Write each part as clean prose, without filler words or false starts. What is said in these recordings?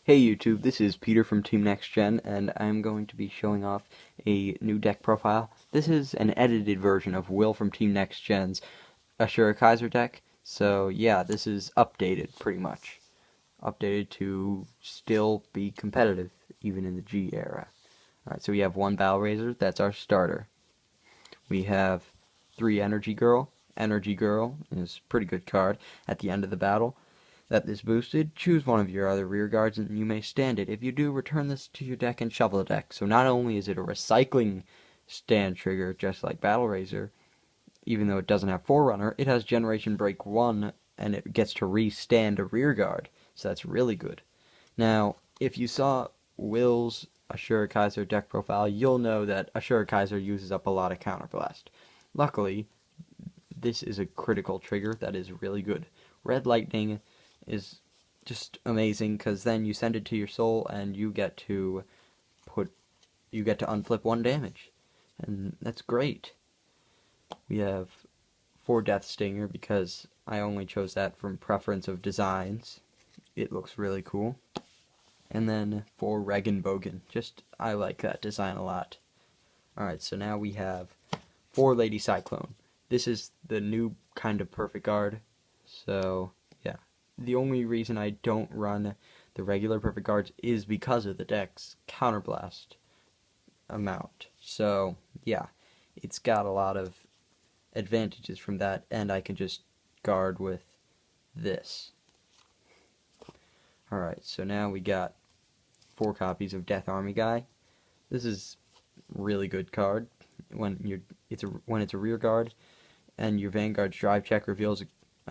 Hey YouTube, this is Peter from Team Next Gen, and I'm going to be showing off a new deck profile. This is an edited version of Will from Team Next Gen's Ashura Kaiser deck, so yeah, this is updated pretty much. Updated to still be competitive, even in the G era. Alright, so we have one Battle Razor, that's our starter. We have 3 Energy Girl. Energy Girl is a pretty good card at the end of the battle. That is boosted, choose one of your other rear guards and you may stand it. If you do, return this to your deck and shuffle the deck. So not only is it a recycling stand trigger, just like Battle Razor, even though it doesn't have Forerunner, it has Generation Break 1 and it gets to re-stand a rear guard. So that's really good. Now, if you saw Will's Ashura Kaiser deck profile, you'll know that Ashura Kaiser uses up a lot of Counterblast. Luckily, this is a critical trigger that is really good. Red Lightning is just amazing because then you send it to your soul and you get to unflip 1 damage, and that's great. We have 4 Death Stinger because I only chose that from preference of designs. It looks really cool. And then 4 Regenbogen. Just I like that design a lot. Alright, so now we have 4 Lady Cyclone. This is the new kind of perfect guard. So yeah. The only reason I don't run the regular perfect guards is because of the deck's counterblast amount. So yeah, it's got a lot of advantages from that, and I can just guard with this. Alright, so now we got 4 copies of Death Army Guy. This is really good card when it's a rear guard and your Vanguard's drive check reveals a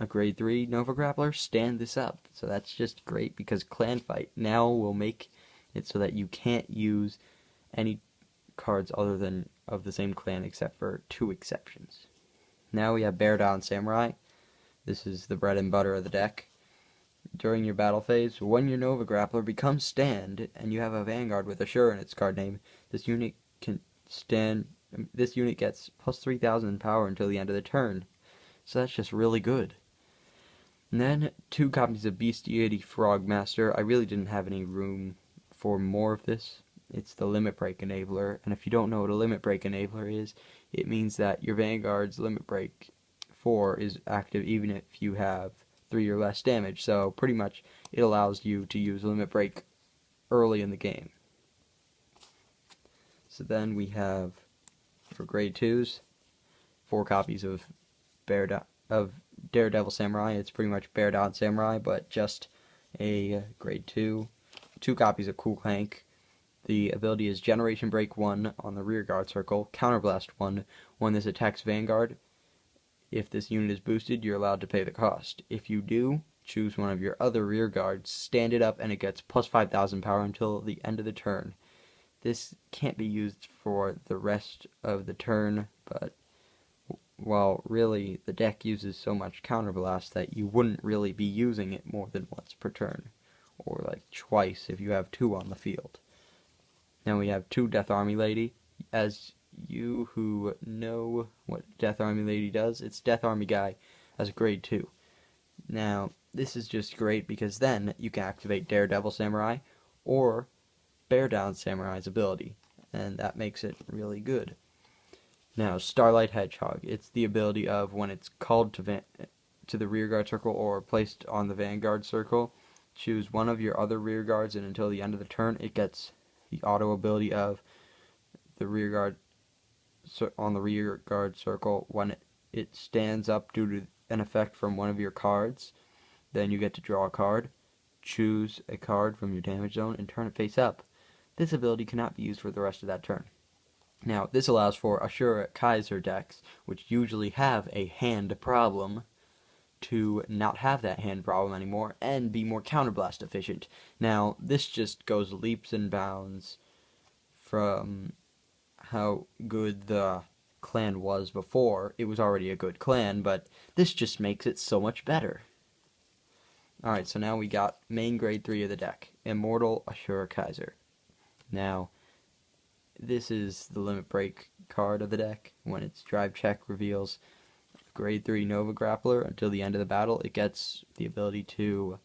grade 3 Nova Grappler, stand this up. So that's just great because Clan Fight now will make it so that you can't use any cards other than of the same clan except for 2 exceptions. Now we have Bear Down Samurai. This is the bread and butter of the deck. During your battle phase, when your Nova Grappler becomes stand and you have a Vanguard with Ashura in its card name, this unit gets plus 3,000 in power until the end of the turn. So that's just really good. And then 2 copies of Bestiality Frogmaster. I really didn't have any room for more of this. It's the Limit Break Enabler, and if you don't know what a Limit Break Enabler is, it means that your Vanguard's Limit Break 4 is active even if you have 3 or less damage. So pretty much it allows you to use Limit Break early in the game. So then we have, for grade 2s, 4 copies of Daredevil Samurai. It's pretty much Bear Down Samurai, but just a grade 2. 2 copies of Cool Hank. The ability is Generation Break 1 on the rear guard circle, Counterblast 1 when this attacks Vanguard. If this unit is boosted, you're allowed to pay the cost. If you do, choose one of your other rear guards, stand it up, and it gets plus 5,000 power until the end of the turn. This can't be used for the rest of the turn, but well, really, the deck uses so much Counterblast that you wouldn't really be using it more than once per turn, or like twice if you have 2 on the field. Now we have 2 Death Army Lady. As you who know what Death Army Lady does, it's Death Army Guy as a grade 2. Now, this is just great because then you can activate Daredevil Samurai or Bear Down Samurai's ability, and that makes it really good. Now, Starlight Hedgehog. It's the ability of when it's called to the rear guard circle or placed on the Vanguard circle, choose one of your other rear guards, and until the end of the turn, it gets the auto ability of the rear guard on the rear guard circle when it stands up due to an effect from one of your cards. Then you get to draw a card, choose a card from your damage zone, and turn it face up. This ability cannot be used for the rest of that turn. Now, this allows for Ashura Kaiser decks, which usually have a hand problem, to not have that hand problem anymore and be more counterblast efficient. Now, this just goes leaps and bounds from how good the clan was before. It was already a good clan, but this just makes it so much better. Alright, so now we got main grade 3 of the deck, Immortal Ashura Kaiser. Now, this is the Limit Break card of the deck. When its drive check reveals grade 3 Nova Grappler until the end of the battle, it gets the ability to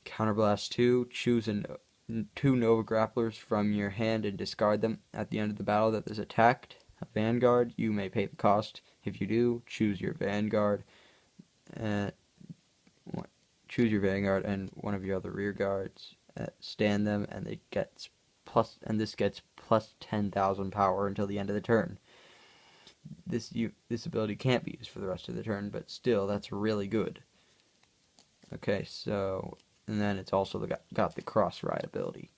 Counterblast 2, choose two Nova Grapplers from your hand and discard them at the end of the battle that is attacked. A Vanguard, you may pay the cost. If you do, choose your Vanguard and one of your other rear guards. Stand them, and this gets plus 10,000 power until the end of the turn. This ability can't be used for the rest of the turn, but still, that's really good. Okay, so, and then it's also got the cross ride ability.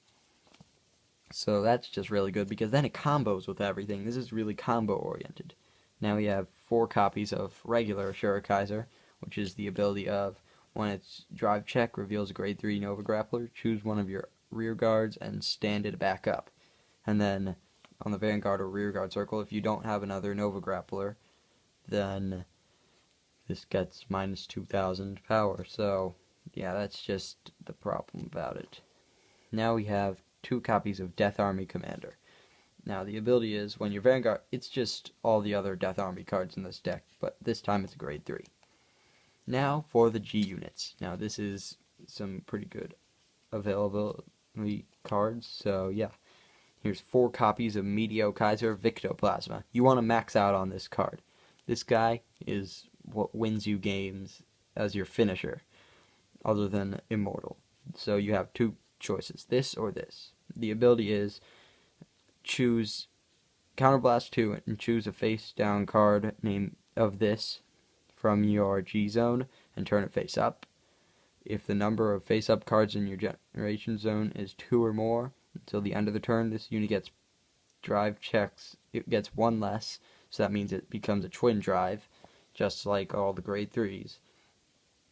So that's just really good because then it combos with everything. This is really combo oriented. Now we have 4 copies of regular Shurikaiser, which is the ability of when its drive check reveals a grade 3 Nova Grappler, choose one of your rear guards and stand it back up. And then on the Vanguard or rear guard circle, if you don't have another Nova Grappler, then this gets minus 2,000 power. So yeah, that's just the problem about it. Now we have 2 copies of Death Army Commander. Now the ability is when your Vanguard, it's just all the other Death Army cards in this deck, but this time it's a grade 3. Now for the G units. Now this is some pretty good availability cards, so yeah. Here's 4 copies of Immortalest Victoplasma. You want to max out on this card. This guy is what wins you games as your finisher, other than Immortal. So you have 2 choices, this or this. The ability is choose Counterblast 2 and choose a face down card name of this from your G zone and turn it face up. If the number of face up cards in your generation zone is 2 or more until the end of the turn, this unit gets drive checks. It gets 1 less, so that means it becomes a twin drive, just like all the grade 3s.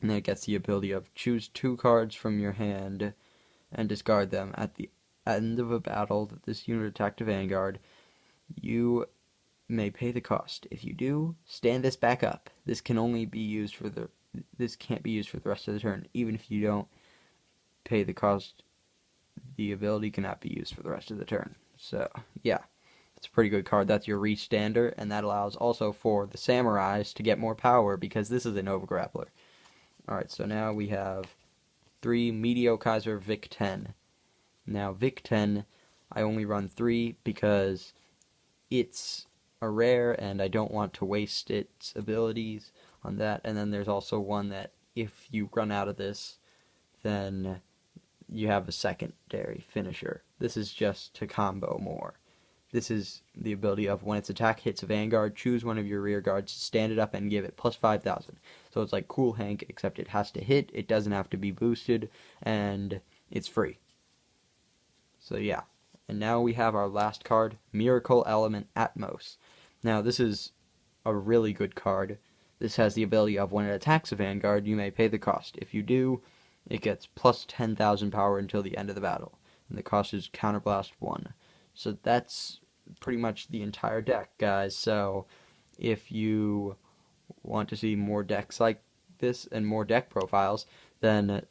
And then it gets the ability of choose 2 cards from your hand and discard them at the end of a battle that this unit attacked a Vanguard. You may pay the cost. If you do, stand this back up. This can't be used for the rest of the turn. Even if you don't pay the cost, the ability cannot be used for the rest of the turn. So yeah, it's a pretty good card. That's your restander, and that allows also for the Samurais to get more power because this is a Nova Grappler. Alright, so now we have 3 Immortalest Vic 10. Now Vic 10, I only run 3 because it's a rare and I don't want to waste its abilities on that. And then there's also one that if you run out of this, then you have a secondary finisher. This is just to combo more. This is the ability of when its attack hits a Vanguard, choose one of your rear guards, stand it up, and give it plus 5,000. So it's like Cool Hank, except it has to hit, it doesn't have to be boosted, and it's free. So yeah. And now we have our last card, Miracle Element Atmos. Now this is a really good card. This has the ability of when it attacks a Vanguard, you may pay the cost. If you do, it gets plus 10,000 power until the end of the battle. And the cost is Counterblast 1. So that's pretty much the entire deck, guys. So if you want to see more decks like this and more deck profiles, then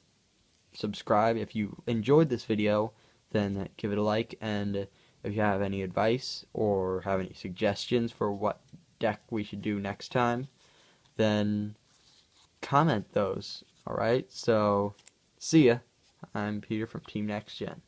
subscribe. If you enjoyed this video, then give it a like, and if you have any advice or have any suggestions for what deck we should do next time, then comment those. Alright, so see ya. I'm Peter from Team Next Gen.